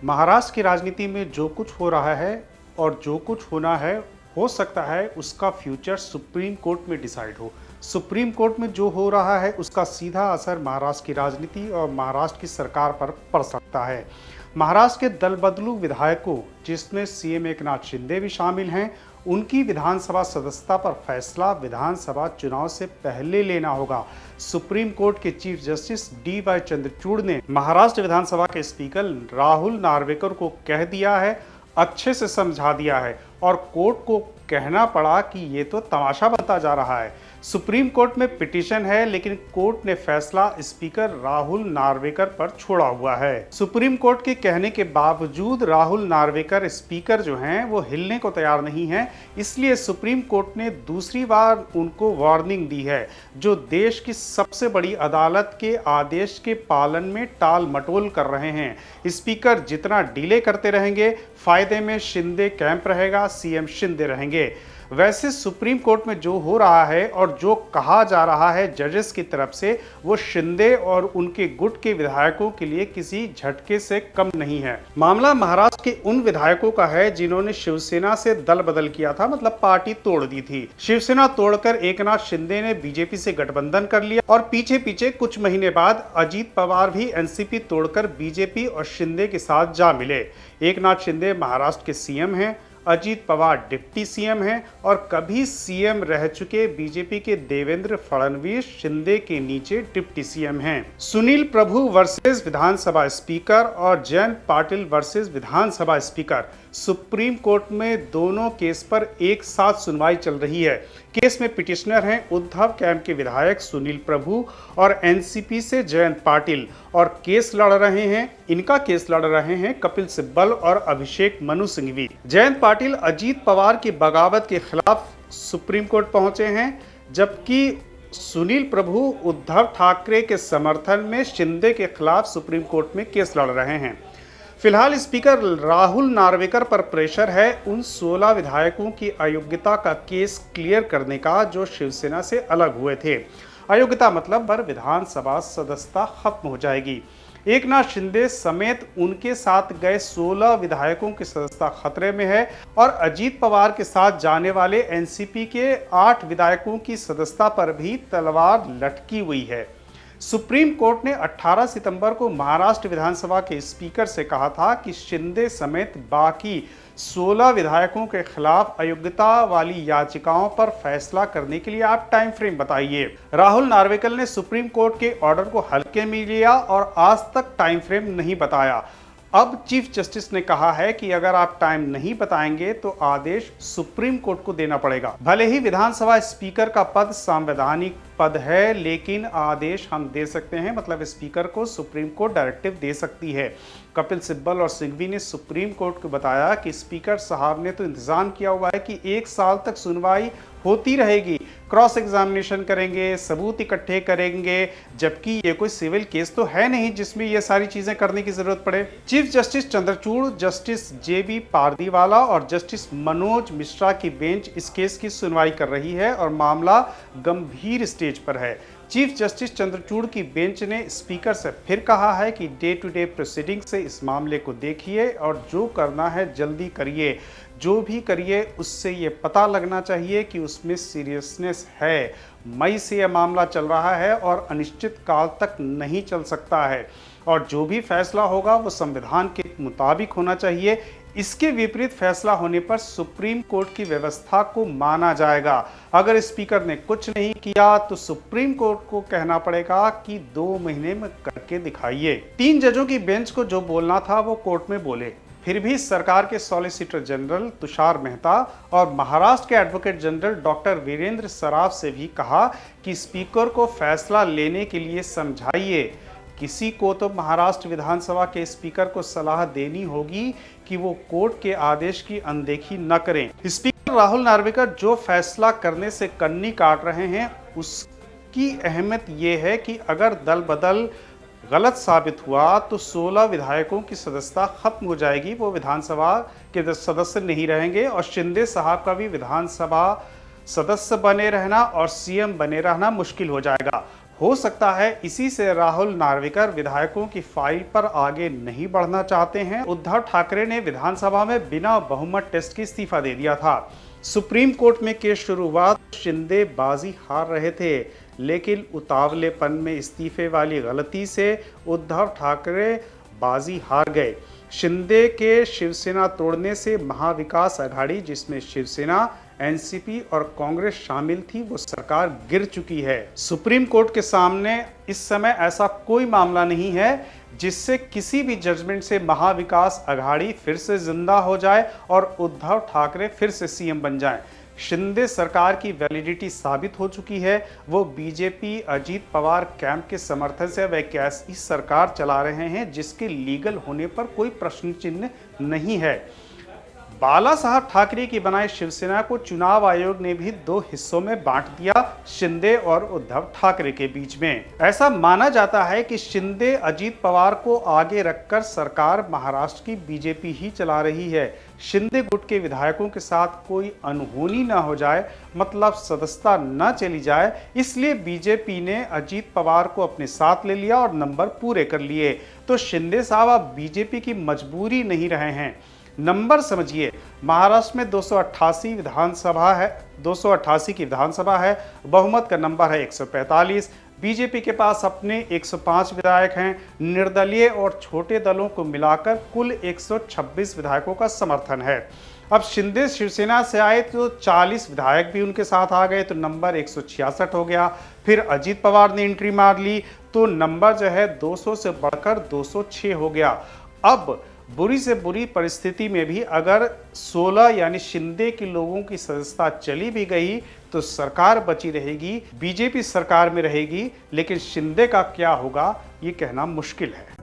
महाराष्ट्र की राजनीति में जो कुछ हो रहा है और जो कुछ होना है, हो सकता है उसका फ्यूचर सुप्रीम कोर्ट में डिसाइड हो। सुप्रीम कोर्ट में जो हो रहा है उसका सीधा असर महाराष्ट्र की राजनीति और महाराष्ट्र की सरकार पर पड़ सकता है। महाराष्ट्र के दल बदलू विधायकों, जिसमें सीएम एकनाथ शिंदे भी शामिल हैं, उनकी विधानसभा सदस्यता पर फैसला विधानसभा चुनाव से पहले लेना होगा। सुप्रीम कोर्ट के चीफ जस्टिस डी.वाई. चंद्रचूड़ ने महाराष्ट्र विधानसभा के स्पीकर राहुल नार्वेकर को कह दिया है, अच्छे से समझा दिया है और कोर्ट को कहना पड़ा कि ये तो तमाशा बनता जा रहा है। सुप्रीम कोर्ट में पिटीशन है, लेकिन कोर्ट ने फैसला स्पीकर राहुल नार्वेकर पर छोड़ा हुआ है। सुप्रीम कोर्ट के कहने के बावजूद राहुल नार्वेकर स्पीकर जो हैं वो हिलने को तैयार नहीं हैं, इसलिए सुप्रीम कोर्ट ने दूसरी बार उनको वार्निंग दी है, जो देश की सबसे बड़ी अदालत के आदेश के पालन में टाल मटोल कर रहे हैं। स्पीकर जितना डिले करते रहेंगे, फायदे में शिंदे कैंप रहेगा, सीएम शिंदे रहेंगे। वैसे सुप्रीम कोर्ट में जो हो रहा है और जो कहा जा रहा है जजेस की तरफ से, वो शिंदे और उनके गुट के विधायकों के लिए किसी झटके से कम नहीं है। मामला महाराष्ट्र के उन विधायकों का है जिन्होंने शिवसेना से दल बदल किया था, मतलब पार्टी तोड़ दी थी। शिवसेना तोड़कर एकनाथ शिंदे ने बीजेपी से गठबंधन कर लिया और पीछे पीछे कुछ महीने बाद अजीत पवार भी एनसीपी तोड़कर बीजेपी और शिंदे के साथ जा मिले। एकनाथ शिंदे महाराष्ट्र के सीएम हैं, अजीत पवार डिप्टी सीएम हैं और कभी सीएम रह चुके बीजेपी के देवेंद्र फडणवीस शिंदे के नीचे डिप्टी सीएम हैं। सुनील प्रभु वर्सेस विधानसभा स्पीकर और जयंत पाटिल वर्सेस विधानसभा स्पीकर, सुप्रीम कोर्ट में दोनों केस पर एक साथ सुनवाई चल रही है। केस में पिटिशनर हैं उद्धव कैंप के विधायक सुनील प्रभु और एनसीपी से जयंत पाटिल, और केस लड़ रहे हैं कपिल सिब्बल और अभिषेक मनु सिंघवी। जयंत पाटिल अजीत पवार की बगावत के खिलाफ सुप्रीम कोर्ट पहुंचे हैं, जबकि सुनील प्रभु उद्धव ठाकरे के समर्थन में शिंदे के खिलाफ सुप्रीम कोर्ट में केस लड़ रहे हैं। फिलहाल स्पीकर राहुल नार्वेकर पर प्रेशर है उन 16 विधायकों की अयोग्यता का केस क्लियर करने का जो शिवसेना से अलग हुए थे। अयोग्यता मतलब पर विधानसभा सदस्यता खत्म हो जाएगी। एकनाथ शिंदे समेत उनके साथ गए 16 विधायकों की सदस्यता खतरे में है और अजीत पवार के साथ जाने वाले एनसीपी के 8 विधायकों की सदस्यता पर भी तलवार लटकी हुई है। सुप्रीम कोर्ट ने 18 सितंबर को महाराष्ट्र विधानसभा के स्पीकर से कहा था कि शिंदे समेत बाकी 16 विधायकों के खिलाफ अयोग्यता वाली याचिकाओं पर फैसला करने के लिए आप टाइम फ्रेम बताइए। राहुल नार्वेकर ने सुप्रीम कोर्ट के ऑर्डर को हल्के में लिया और आज तक टाइम फ्रेम नहीं बताया। अब चीफ जस्टिस ने कहा है कि अगर आप टाइम नहीं बताएंगे तो आदेश सुप्रीम कोर्ट को देना पड़ेगा। भले ही विधानसभा स्पीकर का पद संवैधानिक पद है, लेकिन आदेश हम दे सकते हैं, मतलब स्पीकर को सुप्रीम कोर्ट डायरेक्टिव दे सकती है। कपिल सिब्बल और सिंघवी ने सुप्रीम कोर्ट को बताया कि स्पीकर साहब ने तो इंतजाम किया हुआ है कि 1 साल तक सुनवाई होती रहेगी, क्रॉस एग्जामिनेशन करेंगे, सबूत इकट्ठे करेंगे, जबकि ये कोई सिविल केस तो है नहीं जिसमें ये सारी चीजें करने की जरूरत पड़े। Chief justice Chandrachud, justice JB. Pardiwala और जस्टिस मनोज मिश्रा की बेंच इस केस की सुनवाई कर रही है और मामला गंभीर स्टेज पर है। चीफ जस्टिस चंद्रचूड़ की बेंच ने स्पीकर से फिर कहा है कि डे टू डे प्रोसीडिंग से इस मामले को देखिए और जो करना है जल्दी करिए। जो भी करिए उससे ये पता लगना चाहिए कि उसमें सीरियसनेस है। मई से यह मामला चल रहा है और अनिश्चित काल तक नहीं चल सकता है और जो भी फैसला होगा वो संविधान के मुताबिक होना चाहिए। इसके विपरीत फैसला होने पर सुप्रीम कोर्ट की व्यवस्था को माना जाएगा। अगर स्पीकर ने कुछ नहीं किया तो सुप्रीम कोर्ट को कहना पड़ेगा कि 2 महीने में करके दिखाइए। 3 जजों की बेंच को जो बोलना था वो कोर्ट में बोले। फिर भी सरकार के सॉलिसिटर जनरल तुषार मेहता और महाराष्ट्र के advocate general doctor Virendra Saraf से भी कहा कि स्पीकर को फैसला लेने के लिए समझाइए। किसी को तो महाराष्ट्र विधानसभा के स्पीकर को सलाह देनी होगी कि वो कोर्ट के आदेश की अनदेखी न करें। स्पीकर राहुल नार्वेकर जो फैसला करने से कन्नी काट रहे हैं उसकी अहमियत ये है कि अगर दल बदल गलत साबित हुआ तो 16 विधायकों की सदस्यता खत्म हो जाएगी, वो विधानसभा के सदस्य नहीं रहेंगे और शिंदे साहब का भी विधानसभा सदस्य बने रहना और सीएम बने रहना मुश्किल हो जाएगा। हो सकता है इसी से राहुल नार्वेकर विधायकों की फाइल पर आगे नहीं बढ़ना चाहते हैं। उद्धव ठाकरे ने विधानसभा में बिना बहुमत टेस्ट के इस्तीफा दे दिया था। सुप्रीम कोर्ट में केस शुरू हुआ, शिंदे बाजी हार रहे थे, लेकिन उतावलेपन में इस्तीफे वाली गलती से उद्धव ठाकरे बाजी हार गए। शिंदे के शिवसेना तोड़ने से महाविकास आघाड़ी, जिसमें शिवसेना, एनसीपी और कांग्रेस शामिल थी, वो सरकार गिर चुकी है। सुप्रीम कोर्ट के सामने इस समय ऐसा कोई मामला नहीं है जिससे किसी भी जजमेंट से महाविकास आघाड़ी फिर से जिंदा हो जाए और उद्धव ठाकरे फिर से सीएम बन जाएं। शिंदे सरकार की वैलिडिटी साबित हो चुकी है। वो बीजेपी अजीत पवार कैंप के समर्थन से वह कैसी सरकार चला रहे हैं जिसके लीगल होने पर कोई प्रश्न चिन्ह नहीं है। बाला साहब ठाकरे की बनाई शिवसेना को चुनाव आयोग ने भी दो हिस्सों में बांट दिया, शिंदे और उद्धव ठाकरे के बीच में। ऐसा माना जाता है कि शिंदे अजीत पवार को आगे रखकर सरकार महाराष्ट्र की बीजेपी ही चला रही है। शिंदे गुट के विधायकों के साथ कोई अनहोनी न हो जाए, मतलब सदस्यता न चली जाए, इसलिए बीजेपी ने अजीत पवार को अपने साथ ले लिया और नंबर पूरे कर लिए। तो शिंदे साहब अब बीजेपी की मजबूरी नहीं रहे हैं। नंबर समझिए, महाराष्ट्र में 288 विधानसभा है, 288 की विधानसभा है, बहुमत का नंबर है 145। बीजेपी के पास अपने 105 विधायक हैं, निर्दलीय और छोटे दलों को मिलाकर कुल 126 विधायकों का समर्थन है। अब शिंदे शिवसेना से आए तो 40 विधायक भी उनके साथ आ गए, तो नंबर 166 हो गया। फिर अजीत पवार ने एंट्री मार ली तो नंबर जो है 200 से बढ़कर 206 हो गया। अब बुरी से बुरी परिस्थिति में भी अगर 16 यानी शिंदे के लोगों की सदस्यता चली भी गई तो सरकार बची रहेगी, बीजेपी सरकार में रहेगी, लेकिन शिंदे का क्या होगा ये कहना मुश्किल है।